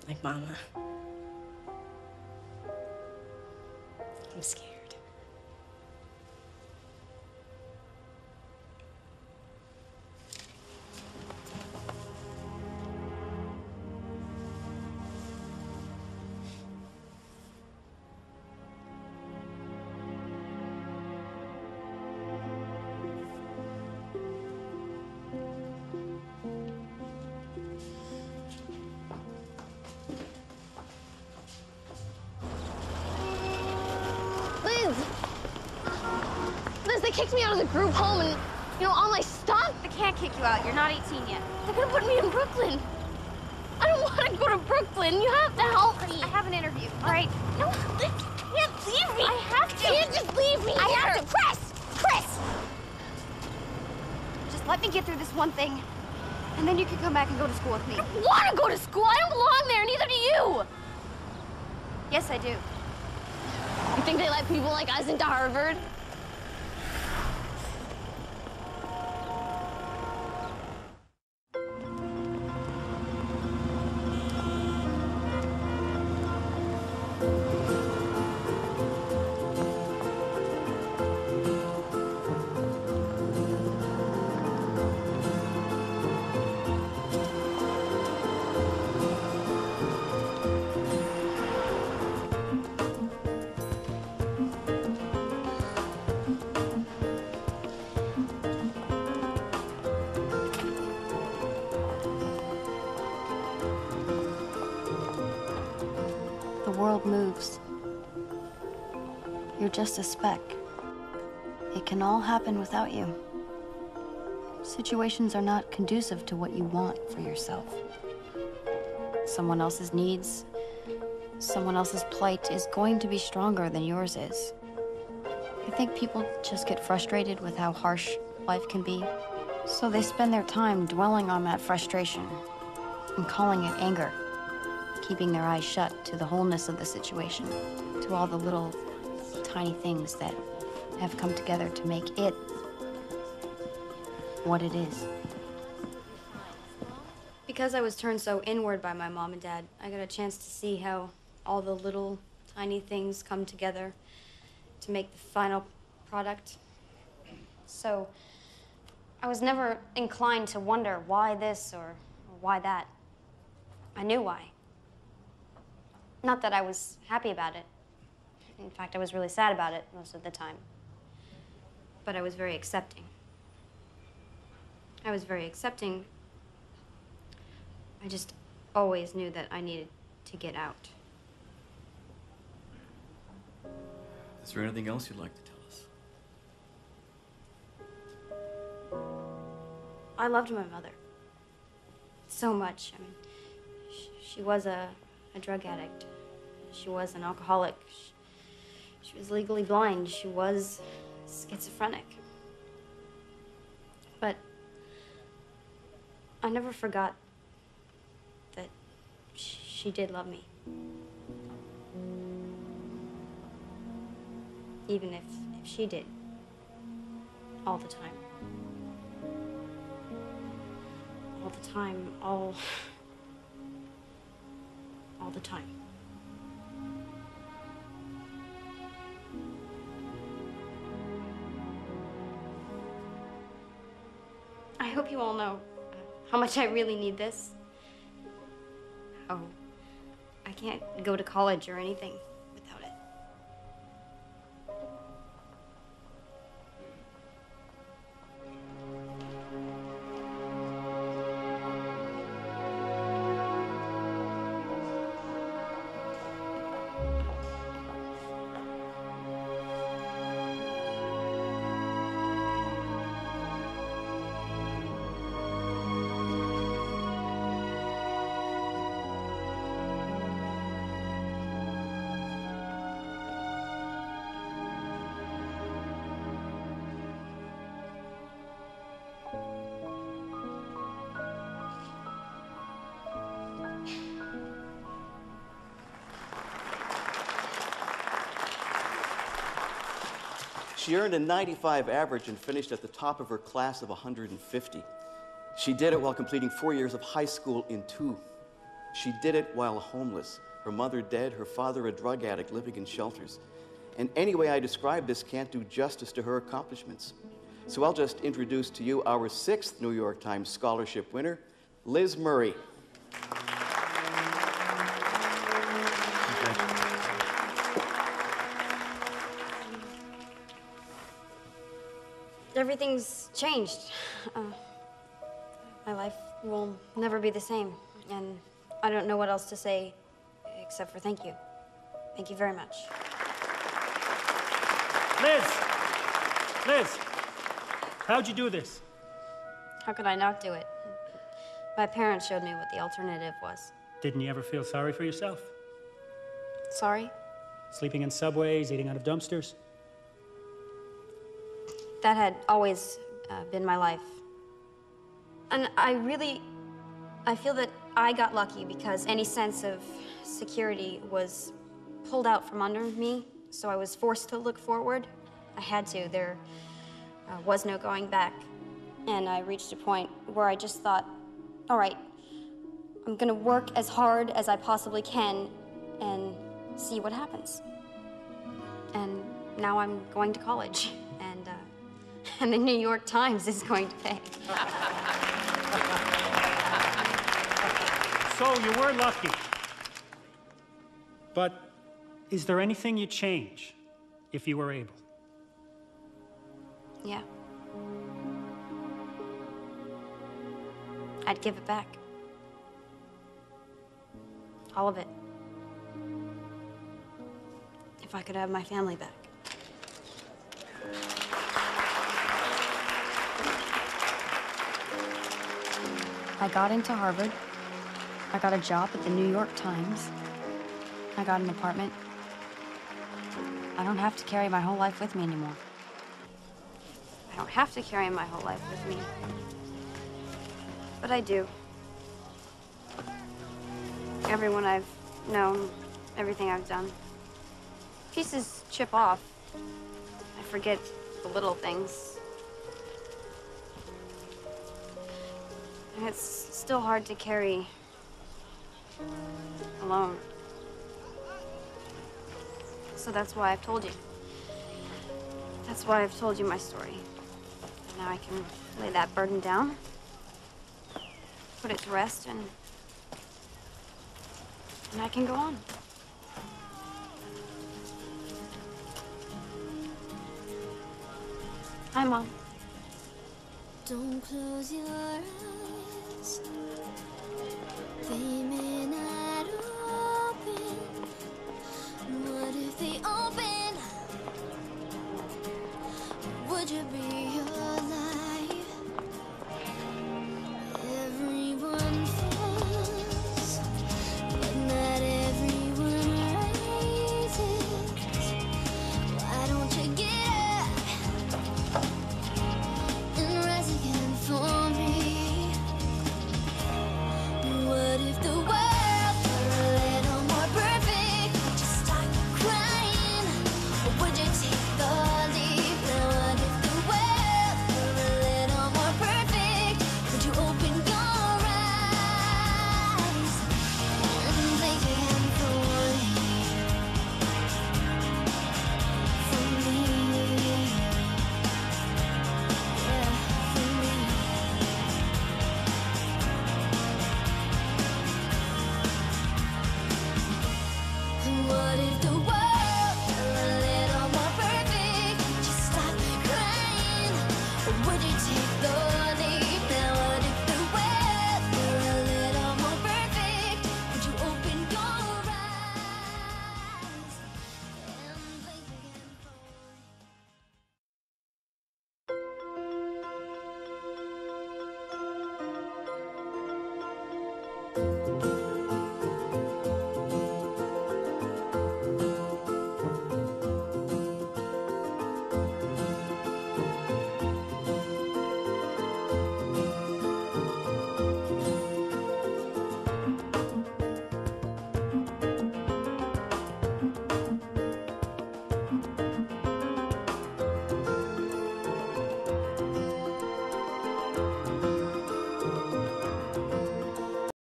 like Mama. I'm scared. Liz, they kicked me out of the group home and, all my stuff. They can't kick you out. You're not 18 yet. They're gonna put me in Brooklyn. I don't want to go to Brooklyn. You have to help me. I have an interview, all right? No, Liz, you can't leave me. I have to. You can't just leave me I here. have to. Chris! Just let me get through this one thing, and then you can come back and go to school with me. I don't want to go to school. I don't belong there. Neither do you. Yes, I do. You think they let people like us into Harvard? The world moves. You're just a speck. It can all happen without you. Situations are not conducive to what you want for yourself. Someone else's needs, someone else's plight is going to be stronger than yours is. I think people just get frustrated with how harsh life can be, so they spend their time dwelling on that frustration and calling it anger, keeping their eyes shut to the wholeness of the situation, to all the little tiny things that have come together to make it what it is. Because I was turned so inward by my mom and dad, I got a chance to see how all the little tiny things come together to make the final product. So I was never inclined to wonder why this or why that. I knew why. Not that I was happy about it. In fact, I was really sad about it most of the time. But I was very accepting. I was very accepting. I just always knew that I needed to get out. Is there anything else you'd like to tell us? I loved my mother so much. I mean, she was a drug addict. She was an alcoholic. She was legally blind. She was schizophrenic. But I never forgot that she did love me. Even if she did. All the time. All the time, all the time. I hope you all know how much I really need this. How I can't go to college or anything without it. She earned a 95 average and finished at the top of her class of 150. She did it while completing 4 years of high school in 2. She did it while homeless, her mother dead, her father a drug addict living in shelters. And any way I describe this can't do justice to her accomplishments. So I'll just introduce to you our 6th New York Times Scholarship winner, Liz Murray. Everything's changed. My life will never be the same, and I don't know what else to say except for thank you. Thank you very much. Liz, how'd you do this? How could I not do it? My parents showed me what the alternative was. Didn't you ever feel sorry for yourself? Sorry? Sleeping in subways, eating out of dumpsters? That had always been my life. And I feel that I got lucky because any sense of security was pulled out from under me, so I was forced to look forward. I had to. There was no going back. And I reached a point where I just thought, all right, I'm gonna work as hard as I possibly can and see what happens. And now I'm going to college, and the New York Times is going to pay. So you were lucky. But is there anything you'd change if you were able? Yeah. I'd give it back. All of it. If I could have my family back. I got into Harvard. I got a job at the New York Times. I got an apartment. I don't have to carry my whole life with me anymore. I don't have to carry my whole life with me. But I do. Everyone I've known, everything I've done. Pieces chip off. I forget the little things. And it's still hard to carry alone. So that's why I've told you. That's why I've told you my story. And now I can lay that burden down, put it to rest, and I can go on. Hi, Mom. Don't close your eyes.